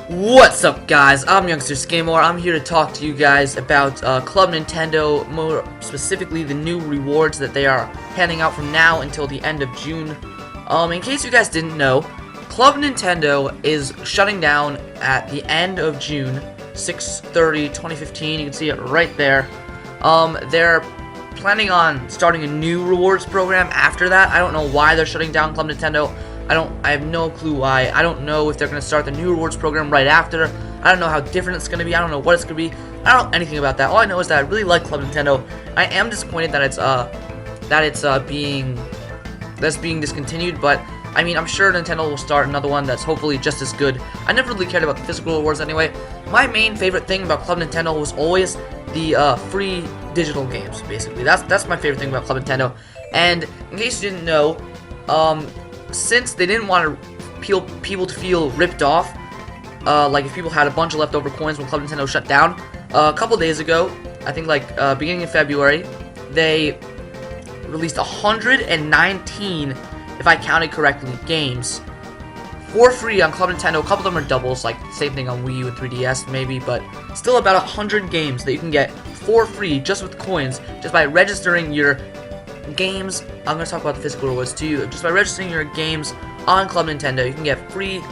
What's up, guys? I'm Youngster I'm here to talk to you guys about Club Nintendo, more specifically the new rewards that they are handing out from now until the end of June. In case you guys didn't know, Club Nintendo is shutting down at the end of June, 6/30/2015. You can see it right there. They're planning on starting a new rewards program after that. I don't know why they're shutting down Club Nintendo. I have no clue why. I don't know if they're going to start the new rewards program right after. I don't know how different it's going to be. I don't know what it's going to be. I don't know anything about that. All I know is that I really like Club Nintendo. I am disappointed that it's being discontinued, but I mean, I'm sure Nintendo will start another one that's hopefully just as good. I never really cared about the physical rewards anyway. My main favorite thing about Club Nintendo was always the free digital games, basically. That's my favorite thing about Club Nintendo. And in case you didn't know, since they didn't want people to feel ripped off, like if people had a bunch of leftover coins when Club Nintendo shut down, a couple days ago, I think like beginning of February, they released 119, if I counted correctly, games for free on Club Nintendo. A couple of them are doubles, like same thing on Wii U and 3DS maybe, but still about 100 games that you can get for free just with coins, just by registering your games. I'm going to talk about the physical rewards too. Just by registering your games on Club Nintendo, you can get free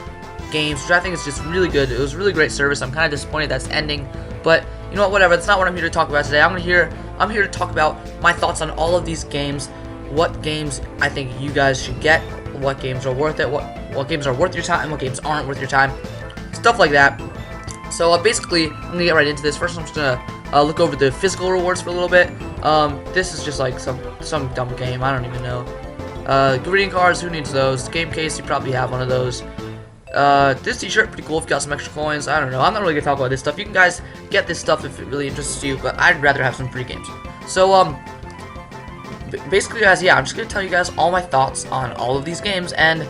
games, which I think is just really good. It was a really great service. I'm kind of disappointed that's ending, but you know what, whatever. That's not what I'm here to talk about today. I'm here to talk about my thoughts on all of these games, what games I think you guys should get, what games are worth it, what games are worth your time, what games aren't worth your time, stuff like that. So basically, I'm going to get right into this. First, I'm just going to look over the physical rewards for a little bit. This is just like some dumb game, I don't even know. Greeting cards, who needs those? Game case, you probably have one of those. This t-shirt, pretty cool if you got some extra coins. I don't know, I'm not really gonna talk about this stuff. You can guys get this stuff if it really interests you, but I'd rather have some free games. So, basically guys, yeah, I'm just gonna tell you guys all my thoughts on all of these games, and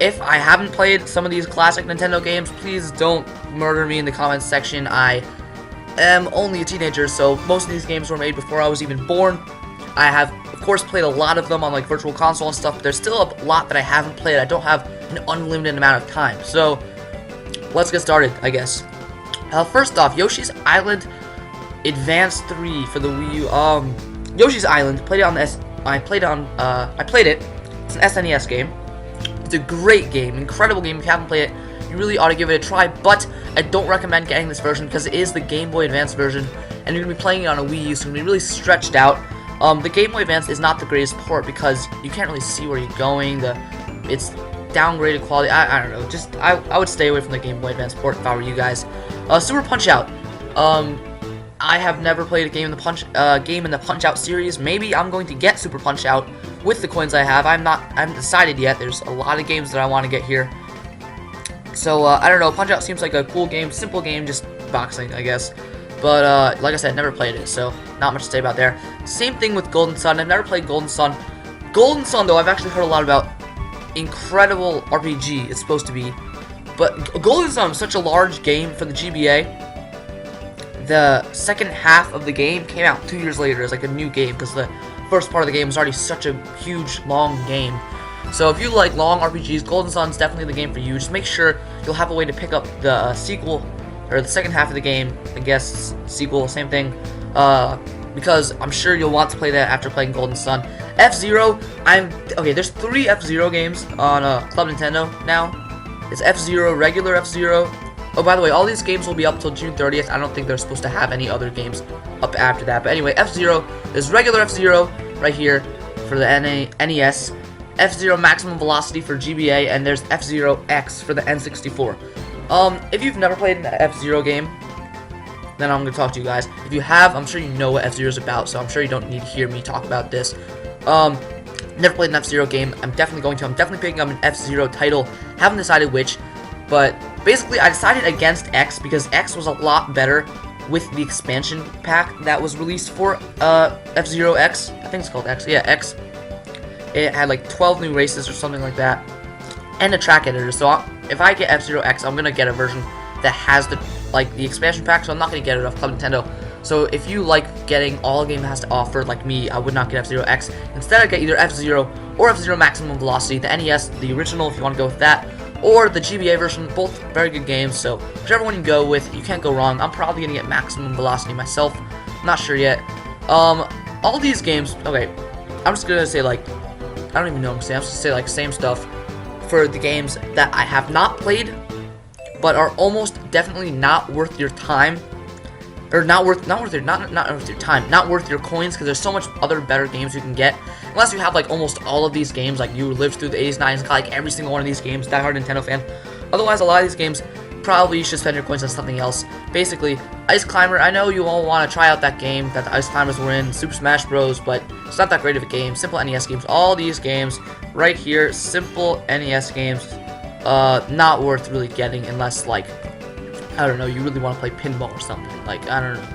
if I haven't played some of these classic Nintendo games, please don't murder me in the comments section. I am only a teenager, so most of these games were made before I was even born. I have, of course, played a lot of them on like Virtual Console and stuff, but there's still a lot that I haven't played. I don't have an unlimited amount of time, so let's get started, I guess. First off, Yoshi's Island Advance 3 for the Wii U. Yoshi's Island, played it on the I played it. It's an SNES game. It's a great game, incredible game. If you haven't played it, you really ought to give it a try, but I don't recommend getting this version because it is the Game Boy Advance version, and you're going to be playing it on a Wii U, so it's going to be really stretched out. The Game Boy Advance is not the greatest port because you can't really see where you're going. It's downgraded quality. I don't know. Just I would stay away from the Game Boy Advance port if I were you guys. Super Punch-Out. I have never played a game in the Punch-Out series. Maybe I'm going to get Super Punch-Out with the coins I have. I haven't decided yet. There's a lot of games that I want to get here. So, I don't know, Punch-Out seems like a cool game, simple game, just boxing, I guess. But, like I said, never played it, so not much to say about there. Same thing with Golden Sun. I've never played Golden Sun. Golden Sun, though, I've actually heard a lot about. Incredible RPG, it's supposed to be. But Golden Sun was such a large game for the GBA. The second half of the game came out 2 years later as like a new game, because the first part of the game was already such a huge, long game. So if you like long RPGs, Golden Sun's definitely the game for you. Just make sure you'll have a way to pick up the sequel, or the second half of the game, I guess, sequel, same thing, because I'm sure you'll want to play that after playing Golden Sun. F-Zero, okay, there's 3 F-Zero games on Club Nintendo now. It's F-Zero, regular F-Zero. Oh, by the way, all these games will be up till June 30th. I don't think they're supposed to have any other games up after that. But anyway, F-Zero, there's regular F-Zero right here for the NES. F-Zero Maximum Velocity for GBA, and there's F-Zero X for the N64. If you've never played an F-Zero game, then I'm going to talk to you guys. If you have, I'm sure you know what F-Zero is about, so I'm sure you don't need to hear me talk about this. Never played an F-Zero game. I'm definitely picking up an F-Zero title. Haven't decided which, but basically I decided against X because X was a lot better with the expansion pack that was released for F-Zero X. I think it's called X. Yeah, X. It had like 12 new races or something like that, and a track editor. So if I get F-Zero X, I'm gonna get a version that has the expansion pack. So I'm not gonna get it off Club Nintendo. So if you like getting all a game has to offer, like me, I would not get F-Zero X. Instead, I'd get either F-Zero or F-Zero Maximum Velocity, the NES, the original, if you want to go with that, or the GBA version. Both very good games, so whichever one you go with, you can't go wrong. I'm probably gonna get Maximum Velocity myself. Not sure yet. All these games, okay, I'm just gonna say, like, I don't even know what I'm saying. I'm just gonna say, like, same stuff for the games that I have not played, but are almost definitely not worth your time. Or not worth your time, not worth your coins, because there's so much other better games you can get. Unless you have like almost all of these games, like you lived through the 80s, 90s, got like every single one of these games, diehard Nintendo fan. Otherwise, a lot of these games, probably you should spend your coins on something else. Basically, Ice Climber, I know you all want to try out that game that the Ice Climbers were in, Super Smash Bros, but it's not that great of a game. Simple NES games, all these games right here, simple NES games, not worth really getting unless, like, I don't know, you really want to play pinball or something. Like, I don't know.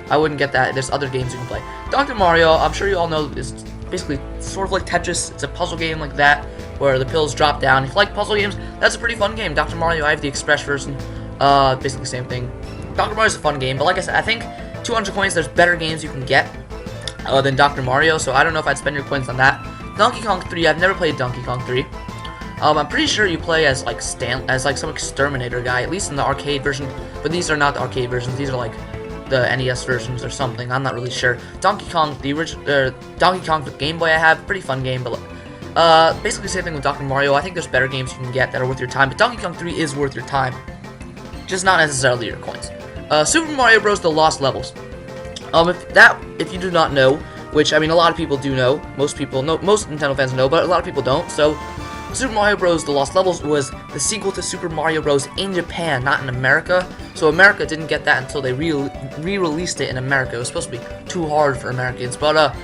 I wouldn't get that. There's other games you can play. Dr. Mario, I'm sure you all know, is basically sort of like Tetris. It's a puzzle game like that, where the pills drop down. If you like puzzle games, that's a pretty fun game. Dr. Mario, I have the Express version. Basically the same thing. Dr. Mario's a fun game, but like I said, I think 200 coins, there's better games you can get than Dr. Mario, so I don't know if I'd spend your coins on that. Donkey Kong 3, I've never played Donkey Kong 3. I'm pretty sure you play as like some exterminator guy, at least in the arcade version. But these are not the arcade versions; these are like the NES versions or something. I'm not really sure. Donkey Kong, the original Donkey Kong for Game Boy, I have pretty fun game, but basically same thing with Dr. Mario. I think there's better games you can get that are worth your time, but Donkey Kong 3 is worth your time, just not necessarily your coins. Super Mario Bros. The Lost Levels. If you do not know, which I mean a lot of people do know, most people know, most Nintendo fans know, but a lot of people don't. So Super Mario Bros. The Lost Levels was the sequel to Super Mario Bros. In Japan, not in America. So America didn't get that until they re-released it in America. It was supposed to be too hard for Americans, but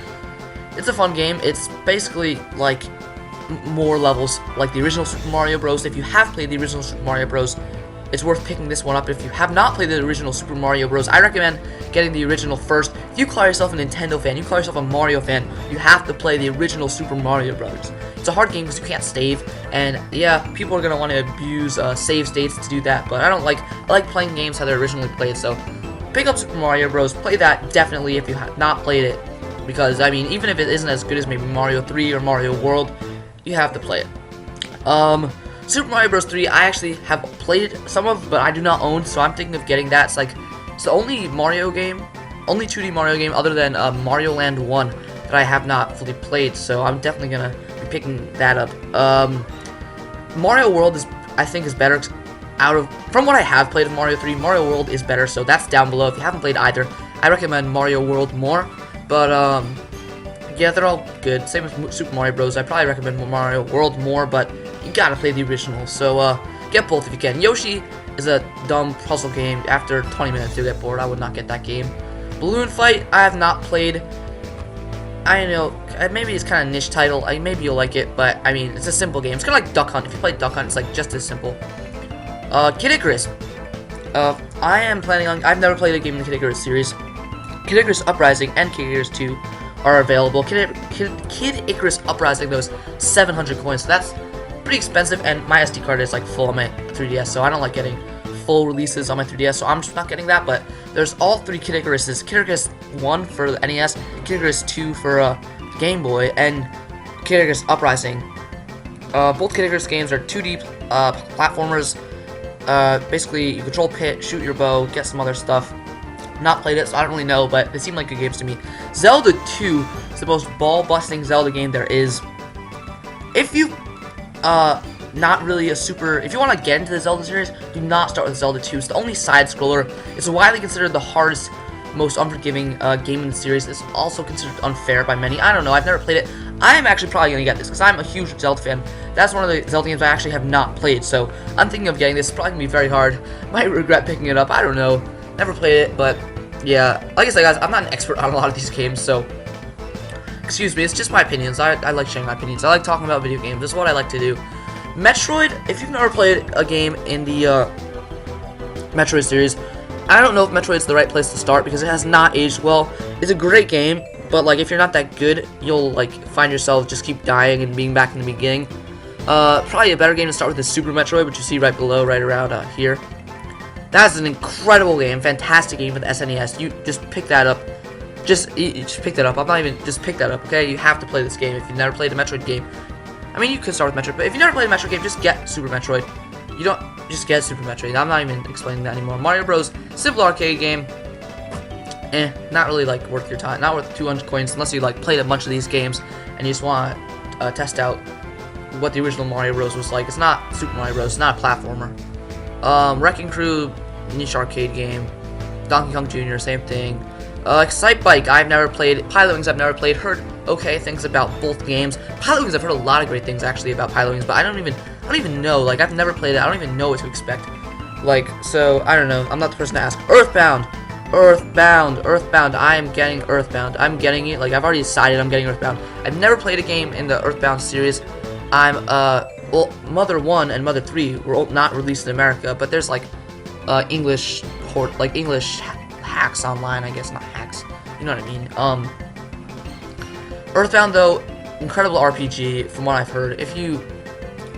it's a fun game. It's basically like more levels like the original Super Mario Bros. If you have played the original Super Mario Bros., it's worth picking this one up. If you have not played the original Super Mario Bros., I recommend getting the original first. If you call yourself a Nintendo fan, you call yourself a Mario fan, you have to play the original Super Mario Bros. It's a hard game because you can't save, and yeah, people are going to want to abuse save states to do that, but I like playing games how they're originally played, so pick up Super Mario Bros., play that definitely if you have not played it, because, I mean, even if it isn't as good as maybe Mario 3 or Mario World, you have to play it. Super Mario Bros. 3, I actually have played some of, but I do not own, so I'm thinking of getting that. It's the only Mario game, only 2D Mario game other than Mario Land 1 that I have not fully played, so I'm definitely gonna be picking that up. Mario World I think is better from what I have played of Mario 3, Mario World is better, so that's down below. If you haven't played either, I recommend Mario World more, but yeah, they're all good. Same with Super Mario Bros. I probably recommend Mario World more, but you gotta play the original, so get both if you can. Yoshi is a dumb puzzle game. After 20 minutes you'll get bored. I would not get that game. Balloon Fight, I have not played. I know, maybe it's kind of niche title. Maybe you'll like it, but I mean, it's a simple game. It's kind of like Duck Hunt. If you play Duck Hunt, it's like just as simple. Kid Icarus. I've never played a game in the Kid Icarus series. Kid Icarus Uprising and Kid Icarus 2 are available. Kid Icarus Uprising, those 700 coins, so that's pretty expensive, and my SD card is like full on my 3DS, so I don't like getting full releases on my 3DS, so I'm just not getting that, but there's all three Kid Icaruses. Kid Icarus 1 for the NES, Kid Icarus 2 for Game Boy, and Kid Icarus Uprising. Both Kid Icarus games are 2D platformers. Basically, you control Pit, shoot your bow, get some other stuff. Not played it, so I don't really know, but they seem like good games to me. Zelda 2 is the most ball-busting Zelda game there is. If you not really if you want to get into the Zelda series, do not start with Zelda 2. It's the only side-scroller. It's widely considered the hardest, most unforgiving game in the series. It's also considered unfair by many. I don't know, I've never played it. I'm actually probably going to get this, because I'm a huge Zelda fan. That's one of the Zelda games I actually have not played, so I'm thinking of getting this. It's probably going to be very hard. Might regret picking it up, I don't know. Never played it, but yeah. Like I said, guys, I'm not an expert on a lot of these games, so excuse me, it's just my opinions. I like sharing my opinions. I like talking about video games. This is what I like to do. Metroid, if you've never played a game in the Metroid series, I don't know if Metroid's the right place to start because it has not aged well. It's a great game, but like if you're not that good, you'll like find yourself just keep dying and being back in the beginning. Probably a better game to start with is Super Metroid, which you see right below, right around here. That is an incredible game, fantastic game for the SNES. You just pick that up. Just pick that up. I'm not even, just pick that up, okay? You have to play this game if you've never played a Metroid game. I mean, you could start with Metroid, but if you've never played a Metroid game, just get Super Metroid. you don't just get Super Metroid. I'm not even explaining that anymore. Mario Bros. Simple arcade game. Not really like worth your time. Not worth 200 coins unless you like played a bunch of these games and you just want to test out what the original Mario Bros. Was like. It's not Super Mario Bros. It's not a platformer. Wrecking Crew, niche arcade game. Donkey Kong Jr., same thing. Excite Bike, I've never played. Pilotwings, I've never played. Heard okay things about both games. Pilotwings, I've heard a lot of great things actually about Pilotwings, but I don't even know. Like, I've never played it. I don't even know what to expect. Like, so I don't know. I'm not the person to ask. Earthbound, I am getting Earthbound. I'm getting it. Like, I've already decided I'm getting Earthbound. I've never played a game in the Earthbound series. Well, Mother 1 and Mother 3 were not released in America, but there's like English hacks online, I guess. Not hacks, you know what I mean. Earthbound, though, incredible RPG from what I've heard. If you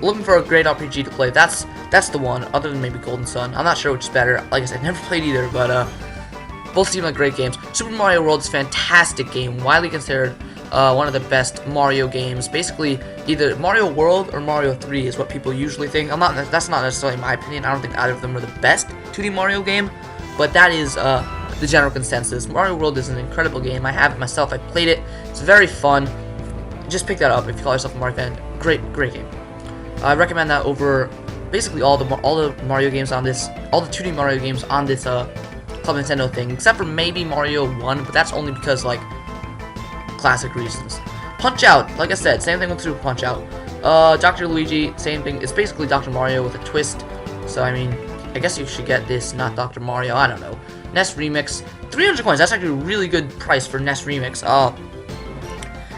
looking for a great RPG to play, that's the one, other than maybe Golden Sun. I'm not sure which is better. Like I said, never played either, but both seem like great games. Super Mario World is a fantastic game, widely considered one of the best Mario games. Basically, either Mario World or Mario 3 is what people usually think. That's not necessarily my opinion. I don't think either of them are the best 2D Mario game, but that is the general consensus. Mario World is an incredible game. I have it myself. I played it. It's very fun. Just pick that up if you call yourself a Mario fan. Great game. I recommend that over basically all the Mario games on this, all the 2D Mario games on this Club Nintendo thing, except for maybe Mario 1, but that's only because like classic reasons. Punch Out, like I said, same thing with Super Punch Out. Dr. Luigi, same thing. It's basically Dr. Mario with a twist. So I mean, I guess you should get this, not Dr. Mario. I don't know. NES Remix, 300 coins. That's actually a really good price for NES Remix.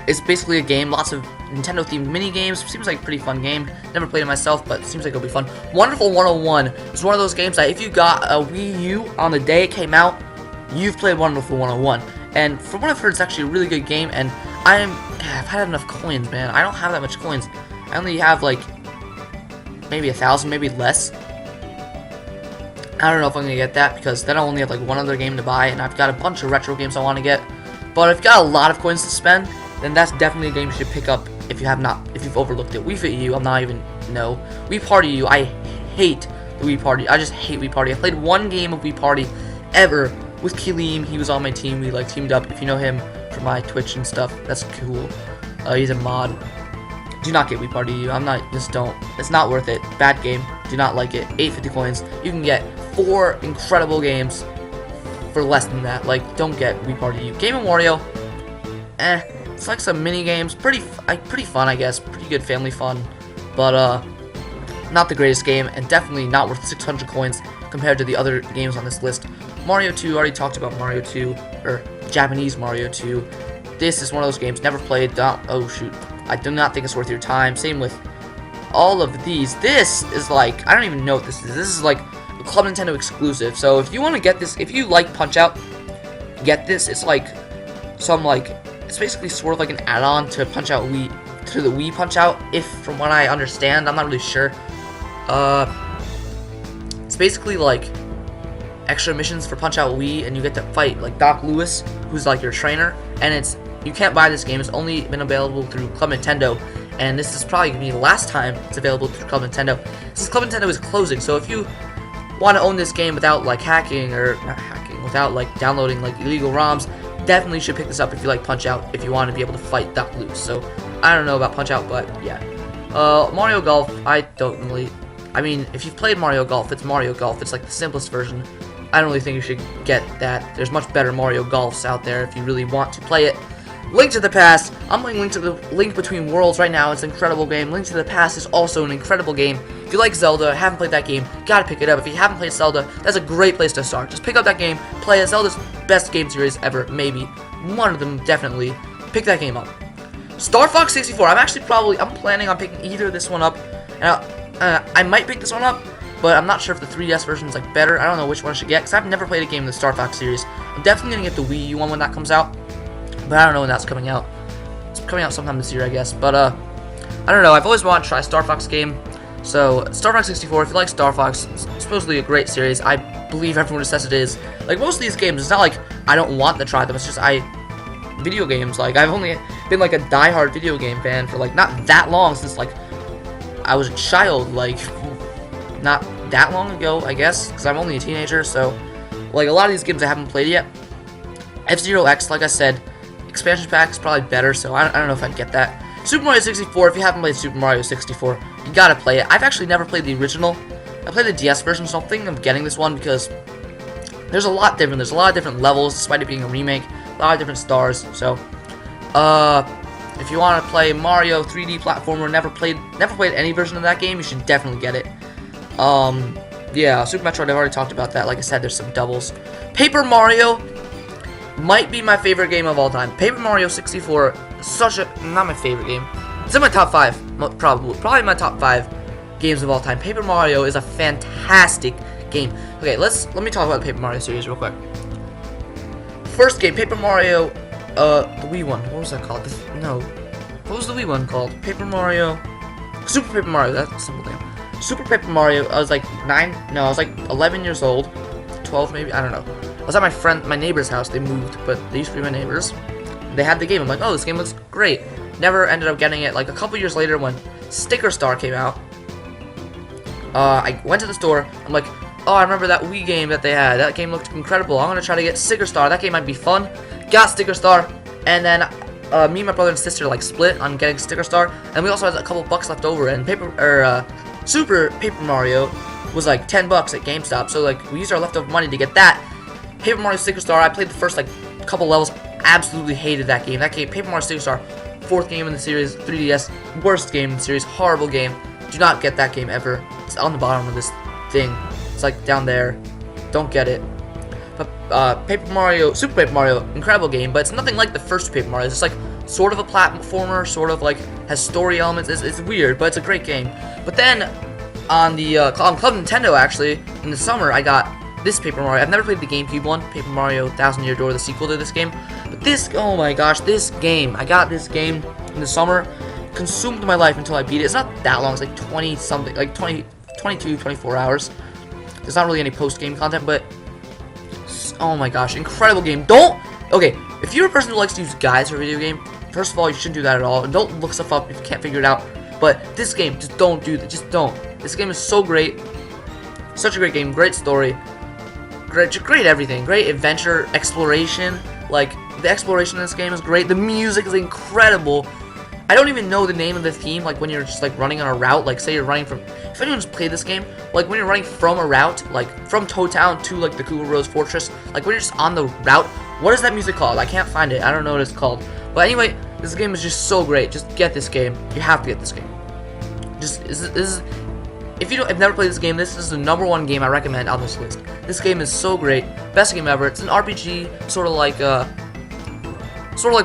It's basically a game, lots of Nintendo-themed mini games. Seems like a pretty fun game. Never played it myself, but it seems like it'll be fun. Wonderful 101 is one of those games that if you got a Wii U on the day it came out, you've played Wonderful 101. And from what I've heard, it's actually a really good game. And I've had enough coins, man. I don't have that much coins. I only have like maybe 1,000, maybe less. I don't know if I'm gonna get that because then I'll only have like one other game to buy, and I've got a bunch of retro games I want to get. But if you've got a lot of coins to spend, then that's definitely a game you should pick up if you've overlooked it. Wii Fit U, Wii Party U, I hate the Wii Party. I just hate Wii Party. I played one game of Wii Party ever with Kilim. He was on my team. We like teamed up. If you know him from my Twitch and stuff, that's cool. He's a mod. Do not get Wii Party U. Don't. It's not worth it. Bad game. Do not like it. 850 coins. You can get 4 incredible games for less than that. Like, don't get Wii Party U. Game & Wario, it's like some mini games. Pretty fun, I guess. Pretty good family fun, but not the greatest game, and definitely not worth 600 coins compared to the other games on this list. Mario 2, already talked about Mario 2, or Japanese Mario 2. This is one of those games, never played. Oh shoot, I do not think it's worth your time. Same with all of these. This is like, I don't even know what this is. This is like a Club Nintendo exclusive. So if you want to get this, if you like Punch Out, get this. It's like it's basically sort of like an add-on to Punch Out Wii, to the Wii Punch Out, if from what I understand. I'm not really sure. It's basically like extra missions for Punch Out Wii, and you get to fight like Doc Lewis, who's like your trainer. And you can't buy this game. It's only been available through Club Nintendo, and this is probably gonna be the last time it's available through Club Nintendo, since Club Nintendo is closing. So if you want to own this game without like without like downloading like illegal ROMs, definitely should pick this up if you like Punch Out, if you want to be able to fight Doc Lewis. So I don't know about Punch Out, but yeah. Mario Golf, I mean, if you've played Mario Golf, it's Mario Golf. It's like the simplest version. I don't really think you should get that. There's much better Mario Golfs out there if you really want to play it. Link to the Past. I'm playing Link Between Worlds right now. It's an incredible game. Link to the Past is also an incredible game. If you like Zelda, haven't played that game, gotta pick it up. If you haven't played Zelda, that's a great place to start. Just pick up that game, play it. Zelda's best game series ever, maybe. One of them, definitely. Pick that game up. Star Fox 64. I'm planning on picking either this one up. I might pick this one up, but I'm not sure if the 3DS version is like better. I don't know which one I should get, because I've never played a game in the Star Fox series. I'm definitely gonna get the Wii U one when that comes out, but I don't know when that's coming out. It's coming out sometime this year, I guess. But I don't know. I've always wanted to try a Star Fox game. So Star Fox 64. If you like Star Fox, it's supposedly a great series. I believe everyone says it is. Like most of these games, it's not like I don't want to try them. It's just video games. Like I've only been like a diehard video game fan for like not that long, since like I was a child, like not that long ago, I guess, because I'm only a teenager, so, like, a lot of these games I haven't played yet. F-Zero X, like I said, expansion pack is probably better, so I don't know if I'd get that. Super Mario 64, if you haven't played Super Mario 64, you gotta play it. I've actually never played the original. I played the DS version, so I'm thinking of getting this one because there's a lot different. There's a lot of different levels, despite it being a remake. A lot of different stars, so, if you want to play Mario 3D platformer, never played any version of that game, you should definitely get it. Yeah, Super Metroid, I've already talked about that. Like I said, there's some doubles. Paper Mario might be my favorite game of all time. Paper Mario 64, not my favorite game. It's in my top 5, probably my top 5 games of all time. Paper Mario is a fantastic game. Okay, let me talk about the Paper Mario series real quick. First game, Paper Mario, the Wii one. What was that called? What was the Wii one called? Paper Mario, Super Paper Mario. That's a simple name. Super Paper Mario. I was like 9. No, I was like 11 years old, 12 maybe. I don't know. I was at my neighbor's house. They moved, but they used to be my neighbors. They had the game. I'm like, oh, this game looks great. Never ended up getting it. Like a couple years later, when Sticker Star came out, I went to the store. I'm like, oh, I remember that Wii game that they had. That game looked incredible. I'm gonna try to get Sticker Star. That game might be fun. Got Sticker Star, and then me, my brother, and sister like split on getting Sticker Star, and we also had a couple bucks left over. And Super Paper Mario was like $10 at GameStop, so like we used our leftover money to get that. Paper Mario Sticker Star. I played the first like couple levels. Absolutely hated that game. Paper Mario Sticker Star, 4th game in the series, 3DS, worst game in the series, horrible game. Do not get that game ever. It's on the bottom of this thing. It's like down there. Don't get it. But Super Paper Mario, incredible game, but it's nothing like the first Paper Mario. It's just like sort of a platformer, sort of like has story elements. It's weird, but it's a great game. But then on Club Nintendo, actually, in the summer, I got this Paper Mario. I've never played the GameCube one, Paper Mario Thousand Year Door, the sequel to this game. But this, oh my gosh, this game, I got this game in the summer, consumed my life until I beat it. It's not that long, it's like 20 something, like 22, 24 hours. There's not really any post-game content, but oh my gosh, incredible game. Okay, if you're a person who likes to use guides for a video game, first of all, you shouldn't do that at all, and don't look stuff up if you can't figure it out. But this game, just don't do that, just don't. This game is so great, such a great game, great story, great everything, great adventure, exploration. Like, the exploration in this game is great, the music is incredible. I don't even know the name of the theme, like when you're just like running on a route, like say you're running from, if anyone's played this game, like when you're running from a route, like from Toad Town to like the Koopa Rose Fortress, like when you're just on the route, what is that music called? I can't find it, I don't know what it's called. But anyway, this game is just so great, just get this game, you have to get this game. If you have never played this game, this is the #1 game I recommend on this list. This game is so great, best game ever. It's an RPG, sort of like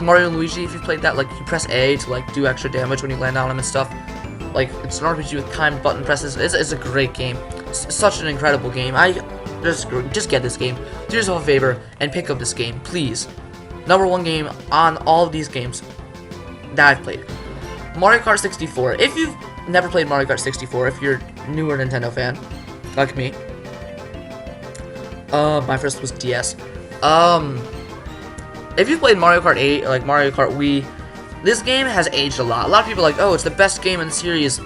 Mario and Luigi. If you played that, like you press A to like do extra damage when you land on them and stuff. Like it's an RPG with timed button presses. It's a great game. It's such an incredible game. Just get this game. Do yourself a favor and pick up this game, please. #1 game on all of these games that I've played. Mario Kart 64. If you've never played Mario Kart 64, if you're a newer Nintendo fan, like me, my first was DS. If you played Mario Kart 8 or like Mario Kart Wii, this game has aged a lot. A lot of people are like, oh, it's the best game in the series.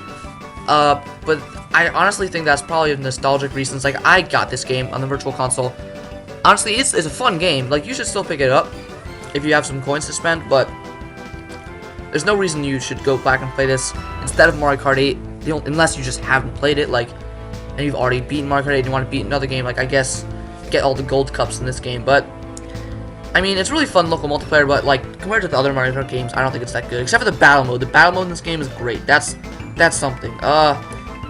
But I honestly think that's probably nostalgic reasons. Like, I got this game on the Virtual Console. Honestly, it's a fun game. Like, you should still pick it up if you have some coins to spend, but there's no reason you should go back and play this instead of Mario Kart 8, unless you just haven't played it, like, and you've already beaten Mario Kart 8 and you want to beat another game, like, I guess, get all the gold cups in this game. But I mean, it's really fun local multiplayer, but like compared to the other Mario Kart games, I don't think it's that good. Except for the battle mode. The battle mode in this game is great. That's something.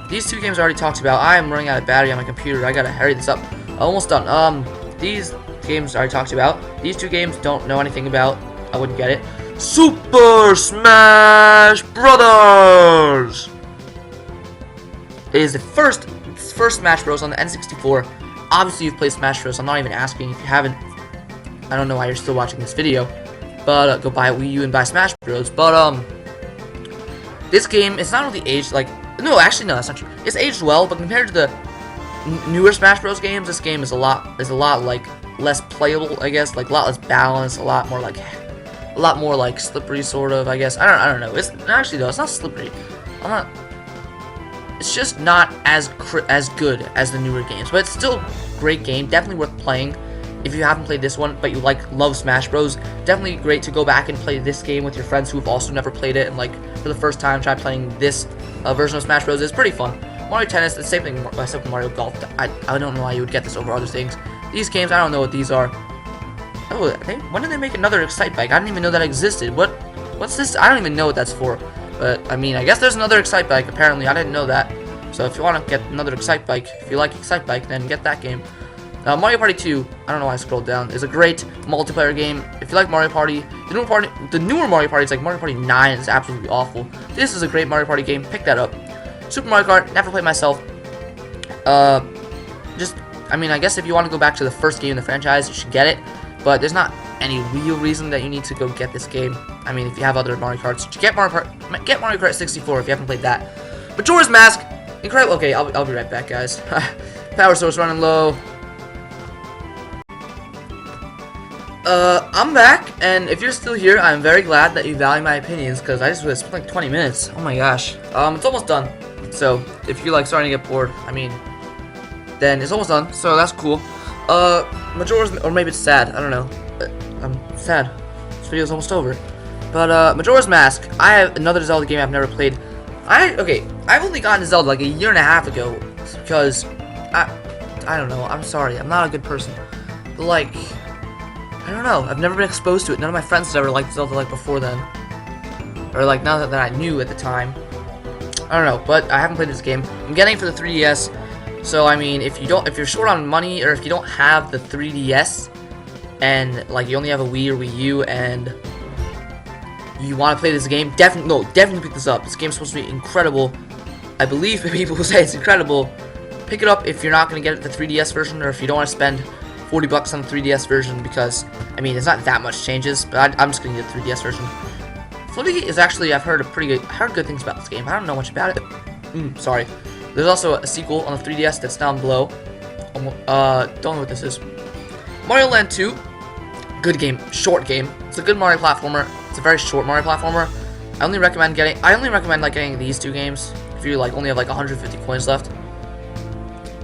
These two games I already talked about. I am running out of battery on my computer. I gotta hurry this up. Almost done. These games I already talked about. These two games don't know anything about. I wouldn't get it. Super Smash Brothers. It is the first Smash Bros on the N64. Obviously, you've played Smash Bros. I'm not even asking if you haven't. I don't know why you're still watching this video, but go buy a Wii U and buy Smash Bros. But this game, it's not really aged like. No, actually, no, that's not true. It's aged well, but compared to the newer Smash Bros. Games, this game is a lot like less playable, I guess. Like a lot less balanced, a lot more like slippery, sort of. I guess I don't know. It's actually though, it's not slippery. It's just not as good as the newer games, but it's still a great game. Definitely worth playing if you haven't played this one, but you love Smash Bros. Definitely great to go back and play this game with your friends who have also never played it, and for the first time try playing this version of Smash Bros. It's pretty fun. Mario Tennis, the same thing except for Mario Golf. I don't know why you would get this over other things. These games, I don't know what these are. Oh, when did they make another Excite Bike? I didn't even know that existed. What's this? I don't even know what that's for. But, I mean, I guess there's another Excite Bike, apparently. I didn't know that. So if you want to get another Excite Bike, if you like Excite Bike, then get that game. Mario Party 2, I don't know why I scrolled down, is a great multiplayer game. If you like Mario Party, the newer Mario Party is like Mario Party 9 is absolutely awful. This is a great Mario Party game. Pick that up. Super Mario Kart, never played myself. I mean, I guess if you want to go back to the first game in the franchise, you should get it. But there's not any real reason that you need to go get this game. I mean, if you have other Mario Karts, get Mario Kart 64 if you haven't played that. Majora's Mask, incredible. Okay, I'll be right back, guys. Power source running low. I'm back, and if you're still here, I'm very glad that you value my opinions, because I just spent like 20 minutes. Oh my gosh. It's almost done. So, if you're starting to get bored, I mean, then it's almost done, so that's cool. Majora's, or maybe it's sad, I don't know. I'm sad. This video's almost over. But, Majora's Mask, I have another Zelda game I've never played. I've only gotten Zelda like a year and a half ago, because, I don't know, I'm sorry, I'm not a good person. But, I don't know, I've never been exposed to it. None of my friends had ever liked Zelda before then. Or now that I knew at the time. I don't know, but I haven't played this game. I'm getting it for the 3DS. So I mean, if you're short on money, or if you don't have the 3DS, and you only have a Wii or Wii U, and you want to play this game, definitely pick this up. This game's supposed to be incredible. I believe people who say it's incredible. Pick it up if you're not gonna get the 3DS version, or if you don't want to spend 40 bucks on the 3DS version, because I mean it's not that much changes. But I'm just gonna get the 3DS version. Flippygate is actually, I heard good things about this game. I don't know much about it. Sorry. There's also a sequel on the 3DS that's down below. Don't know what this is. Mario Land 2. Good game. Short game. It's a good Mario platformer. It's a very short Mario platformer. I only recommend getting these two games if you only have 150 coins left.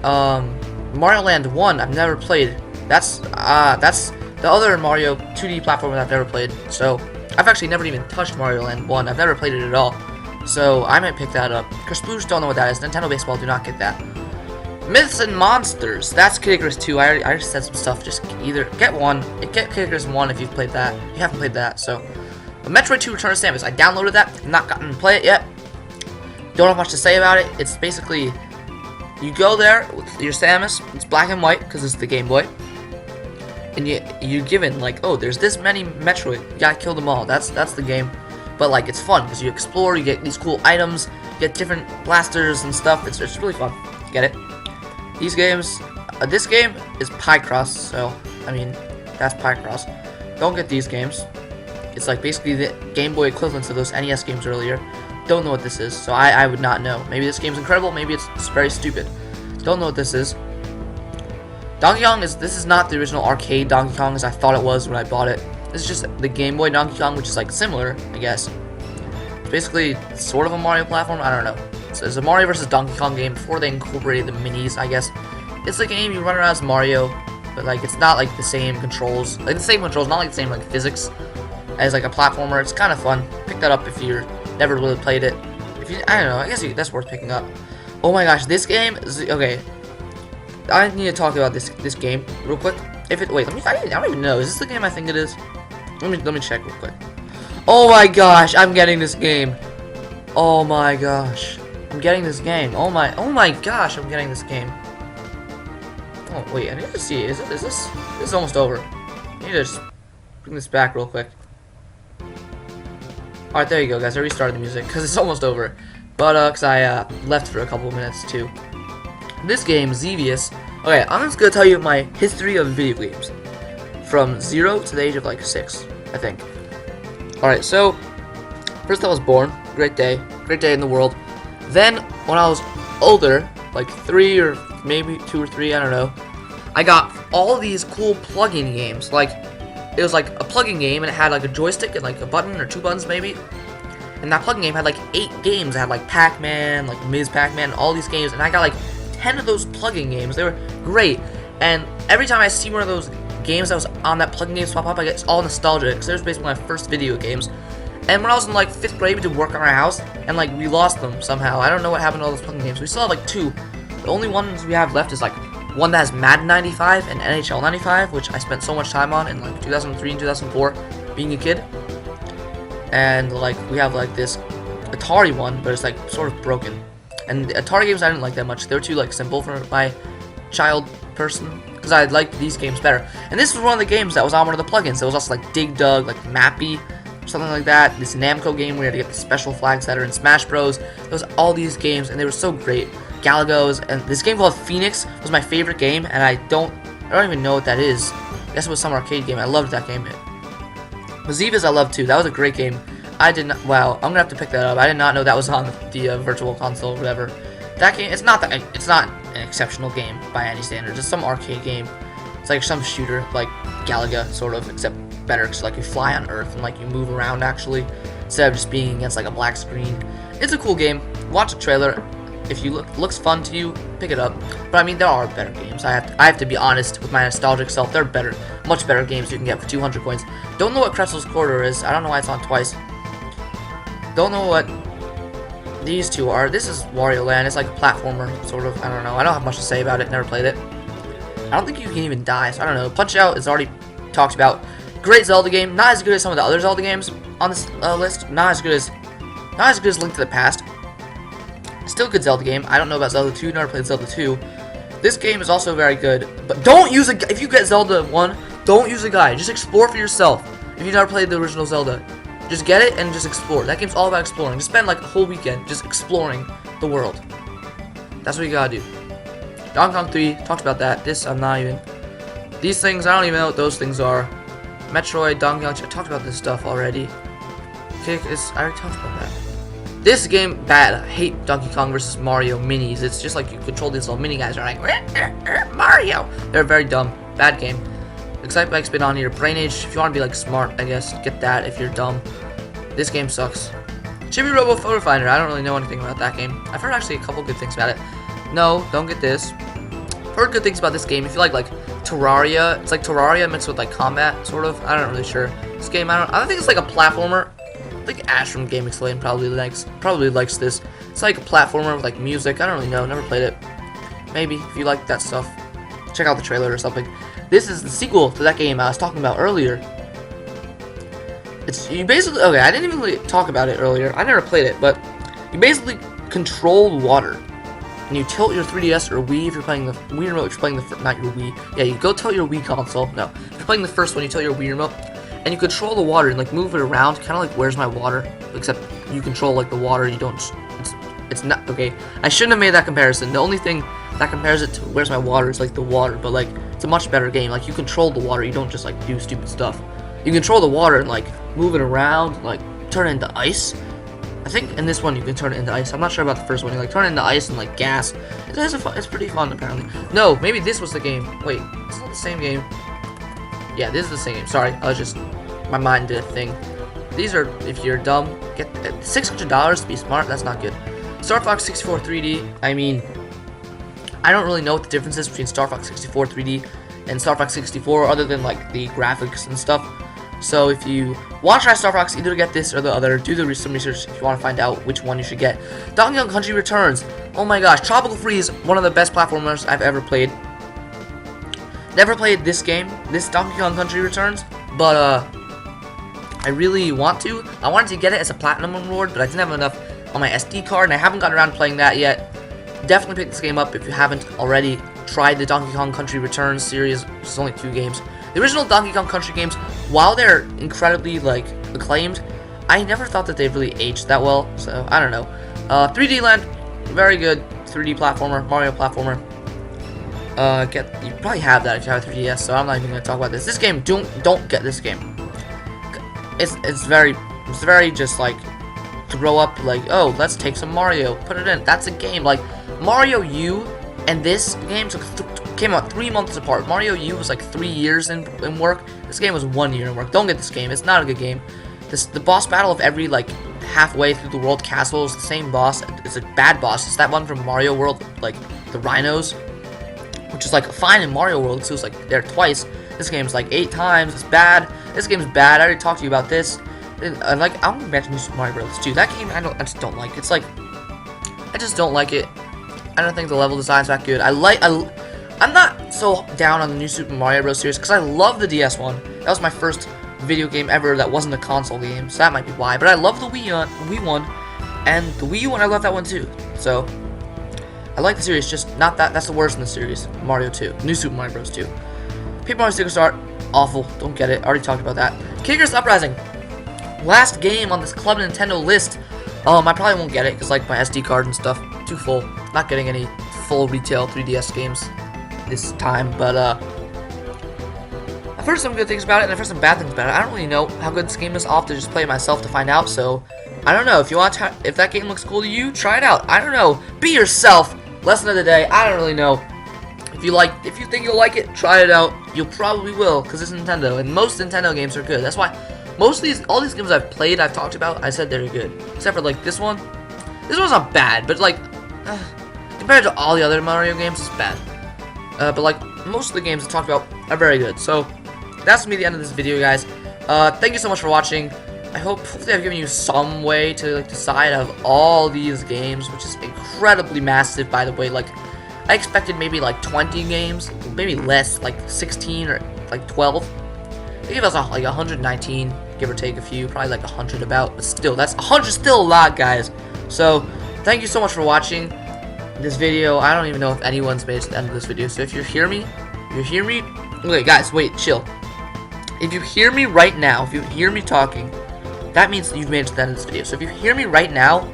Mario Land 1 I've never played. That's the other Mario 2D platformer I've never played. So I've actually never even touched Mario Land 1. I've never played it at all. So I might pick that up. Sploosh don't know what that is. Nintendo Baseball, do not get that. Myths and Monsters. That's Kid Icarus 2. I already said some stuff. Just either get one. Get Kid Icarus 1 if you've played that. You haven't played that, so. Metroid 2 Return of Samus. I downloaded that. Not gotten to play it yet. Don't have much to say about it. It's basically, you go there with your Samus. It's black and white because it's the Game Boy. And you're given oh, there's this many Metroid. You gotta kill them all. That's the game. But it's fun because you explore, you get these cool items, you get different blasters and stuff. It's really fun. Get it? These games, this game is Picross, so I mean that's Picross. Don't get these games. It's basically the Game Boy equivalent to those NES games earlier. Don't know what this is, so I would not know. Maybe this game's incredible, maybe it's very stupid. Don't know what this is. Donkey Kong this is not the original arcade Donkey Kong as I thought it was when I bought it. This is just the Game Boy Donkey Kong, which is similar, I guess. It's basically sort of a Mario platform, I don't know. It's a Mario vs. Donkey Kong game before they incorporated the minis, I guess. It's a game you run around as Mario, but it's not the same controls. The same controls, not the same physics as a platformer. It's kind of fun. Pick that up if you're never really played it. I don't know, I guess that's worth picking up. Oh my gosh, this game is okay. I need to talk about this game real quick. Wait, I don't even know. Is this the game I think it is? Let me check real quick. Oh my gosh, I'm getting this game. Oh my gosh, I'm getting this game. Oh my gosh, I'm getting this game. Oh wait, I need to see. This is almost over. I need to just bring this back real quick. All right, there you go, guys. I restarted the music because it's almost over. But because I left for a couple of minutes too. This game, Xevious. Okay, I'm just gonna tell you my history of video games from 0 to the age of 6, I think. Alright, so first I was born, great day in the world. Then when I was older, 3 or maybe 2 or 3, I don't know, I got all these cool plug-in games. It was a plug-in game and it had a joystick and a button or 2 buttons maybe. and that plug-in game had like 8 games. It had like Pac-Man, like Ms. Pac-Man, all these games, and I got like 10 of those plug-in games. They were great, and every time I see one of those games that was on that plug-in games pop up, I get all nostalgic, because it was basically my first video games. And when I was in like 5th grade, we did work on our house, and like we lost them somehow. I don't know what happened to all those plug-in games. We still have like 2. The only ones we have left is like one that has Madden 95 and NHL 95, which I spent so much time on in like 2003 and 2004, being a kid. And like we have like this Atari one, but it's like sort of broken. And the Atari games I didn't like that much. They were too like simple for my child person, because I liked these games better. And this was one of the games that was on one of the plugins. There was also like Dig Dug, like Mappy, something like that. This Namco game where you had to get the special flags that are in Smash Bros. There was all these games, and they were so great. Galagos, and this game called Phoenix was my favorite game, and I don't even know what that is. I guess it was some arcade game. I loved that game. Mazivas I loved too. That was a great game. I did not. Wow, I'm gonna have to pick that up. I did not know that was on the Virtual Console or whatever. That game, it's not an exceptional game by any standards. It's some arcade game. It's like some shooter, like Galaga, sort of, except better. Cause like you fly on Earth and like you move around actually, instead of just being against like a black screen. It's a cool game. Watch the trailer. If you looks fun to you, pick it up. But I mean, there are better games. I have to be honest with my nostalgic self. There are better, much better games you can get for 200 coins. Don't know what Kretzel's Corridor is. I don't know why it's on twice. Don't know what these two are. This is Wario Land. It's like a platformer, sort of. I don't know. I don't have much to say about it. Never played it. I don't think you can even die, so I don't know. Punch Out is already talked about. Great Zelda game. Not as good as some of the other Zelda games on this list. Not as good as Link to the Past. Still a good Zelda game. I don't know about Zelda 2. Never played Zelda 2. This game is also very good. But don't use a... If you get Zelda 1, don't use a guide. Just explore for yourself. If you've never played the original Zelda, just get it and just explore. That game's all about exploring. Just spend like a whole weekend just exploring the world. That's what you gotta do. Donkey Kong 3, talked about that. This, I'm not even... These things, I don't even know what those things are. Metroid, Donkey Kong, I talked about this stuff already. I already talked about that. This game, bad. I hate Donkey Kong vs. Mario minis. It's just like you control these little mini guys are like, Mario! They're very dumb. Bad game. Excitebike's been on here. Brain Age, if you want to be like smart, I guess, get that if you're dumb. This game sucks. Chibi Robo Photo Finder, I don't really know anything about that game. I've heard actually a couple good things about it. No, don't get this. Heard good things about this game. If you like Terraria, it's like Terraria mixed with like combat, sort of. I'm not really sure. This game, I don't think it's like a platformer. I think Ash from Game Explained probably likes this. It's like a platformer with like music. I don't really know. Never played it. Maybe if you like that stuff, check out the trailer or something. This is the sequel to that game I was talking about earlier. You basically I didn't even really talk about it earlier. I never played it, but you basically control water, and you tilt your 3DS or Wii if you're playing the Wii remote. If you're playing not your Wii. Yeah, you go tilt your Wii console. No, if you're playing the first one, you tilt your Wii remote. And you control the water and like move it around, kind of like Where's My Water, except you control like the water. You don't. It's not okay. I shouldn't have made that comparison. The only thing that compares it to Where's My Water is like the water, but like it's a much better game. Like you control the water. You don't just like do stupid stuff. You control the water and like move it around, like turn it into ice. I think in this one you can turn it into ice. I'm not sure about the first one. You like turn it into ice and like gas. It's pretty fun apparently. No, maybe this was the game. Wait, it's not the same game. Yeah, this is the same game. Sorry, my mind did a thing. These are, if you're dumb, get $600 to be smart. That's not good. Star Fox 64 3D. I mean, I don't really know what the difference is between Star Fox 64 3D and Star Fox 64, other than like the graphics and stuff. So if you want to try Star Fox, either get this or the other. Do some research if you want to find out which one you should get. Donkey Kong Country Returns. Oh my gosh, Tropical Freeze, one of the best platformers I've ever played. Never played this game, this Donkey Kong Country Returns, but I really want to. I wanted to get it as a platinum reward, but I didn't have enough on my SD card, and I haven't gotten around to playing that yet. Definitely pick this game up if you haven't already tried the Donkey Kong Country Returns series, which is only 2 games. The original Donkey Kong Country games, while they're incredibly like acclaimed, I never thought that they really aged that well. So I don't know. 3D Land, very good 3D platformer, Mario platformer. You probably have that if you have a 3DS, so I'm not even gonna talk about this. This game, don't get this game. It's very just like to grow up. Like, oh, let's take some Mario, put it in. That's a game. Like Mario U and this game came out 3 months apart. Mario U was like 3 years in work. This game was 1 year in work. Don't get this game. It's not a good game. The boss battle of every like halfway through the World Castle. It's the same boss. It's a bad boss. It's that one from Mario World, like the rhinos, which is like fine in Mario World. So it's like there twice. This game's like 8 times. It's bad. This game's bad. I already talked to you about this. And like I'm going back to New Super Mario Bros. 2. That game I just don't like. It's like I just don't like it. I don't think the level design's that good. I'm not so down on the New Super Mario Bros. Series because I love the DS one. That was my first video game ever that wasn't a console game, so that might be why. But I love the Wii one, and the Wii U one, I love that one too. So I like the series, just not that. That's the worst in the series. Mario 2, New Super Mario Bros. 2. Paper Mario Sticker Star, awful. Don't get it. Already talked about that. Kid Icarus Uprising, last game on this Club Nintendo list. I probably won't get it because like my SD card and stuff too full. Not getting any full retail 3DS games this time, but I've heard some good things about it and I've heard some bad things about it. I don't really know how good this game is. I'll have to just play it myself to find out. So I don't know if you want to, if that game looks cool to you, try it out. I don't know. Be yourself. Lesson of the day. I don't really know. If you think you'll like it, try it out. You probably will because it's Nintendo and most Nintendo games are good. That's why most of all these games I've played, I've talked about, I said they're good. Except for like this one. This one's not bad, but like compared to all the other Mario games, it's bad. But like most of the games I talked about are very good. So that's gonna be the end of this video, guys. Thank you so much for watching. Hopefully I've given you some way to like decide out of all these games, which is incredibly massive, by the way. Like I expected maybe like 20 games, maybe less, like 16 or like 12. They gave us like 119, give or take a few, probably like 100 about, but still, that's 100 still a lot, guys. So thank you so much for watching this video. I don't even know if anyone's made it to the end of this video, so if you hear me, okay guys, wait, chill. If you hear me right now, if you hear me talking, that means you've made it to the end of this video. So if you hear me right now,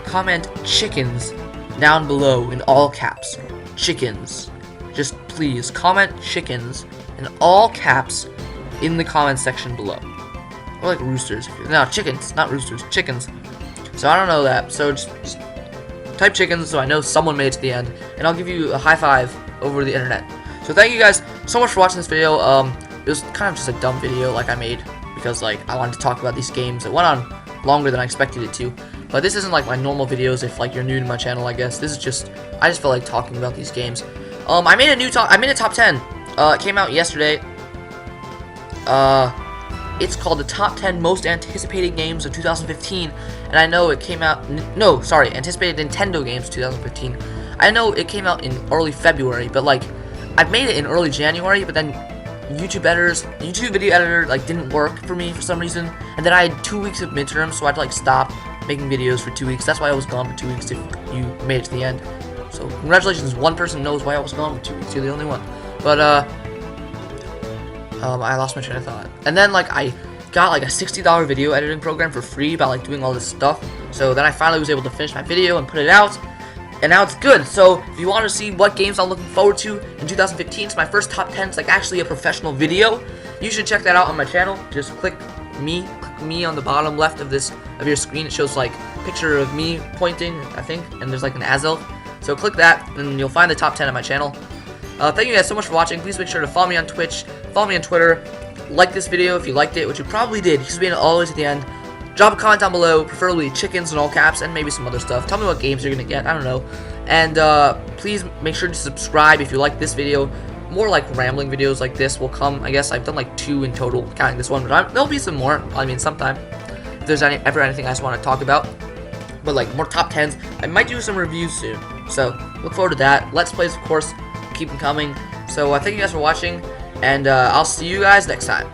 comment chickens down below in all caps. Chickens. Just please comment chickens in all caps in the comment section below. Or like roosters. No, chickens, not roosters, chickens. So I don't know that, so just type chickens so I know someone made it to the end, and I'll give you a high five over the internet. So thank you guys so much for watching this video. It was kind of just a dumb video like I made because like I wanted to talk about these games. It went on longer than I expected it to, but this isn't like my normal videos if like you're new to my channel, I guess. This is just, I just felt like talking about these games. I made a top 10. It came out yesterday. It's called the top 10 most anticipated games of 2015, and I know it came out, anticipated Nintendo games 2015. I know it came out in early February, but like, I made it in early January, but then YouTube video editor like didn't work for me for some reason, and then I had 2 weeks of midterms, so I had to like stop making videos for 2 weeks. That's why I was gone for 2 weeks if you made it to the end. So congratulations, one person knows why I was gone for 2 weeks. You're the only one. But I lost my train of thought. And then like I got like a $60 video editing program for free by like doing all this stuff. So then I finally was able to finish my video and put it out. And now it's good. So if you want to see what games I'm looking forward to in 2015, it's my first top 10. It's like actually a professional video. You should check that out on my channel. Just click me on the bottom left of your screen. It shows like a picture of me pointing, I think, and there's like an Azel. So click that, and you'll find the top 10 on my channel. Thank you guys so much for watching. Please make sure to follow me on Twitch, follow me on Twitter, like this video if you liked it, which you probably did because you made it all the way to the end. Drop a comment down below, preferably chickens in all caps, and maybe some other stuff. Tell me what games you're gonna get, I don't know. And please make sure to subscribe if you like this video. More like rambling videos like this will come. I guess I've done like 2 in total, counting this one, but there'll be some more. I mean, sometime if there's ever anything I just want to talk about. But like more top 10s. I might do some reviews soon, so look forward to that. Let's plays, of course, keep them coming. So thank you guys for watching, and I'll see you guys next time.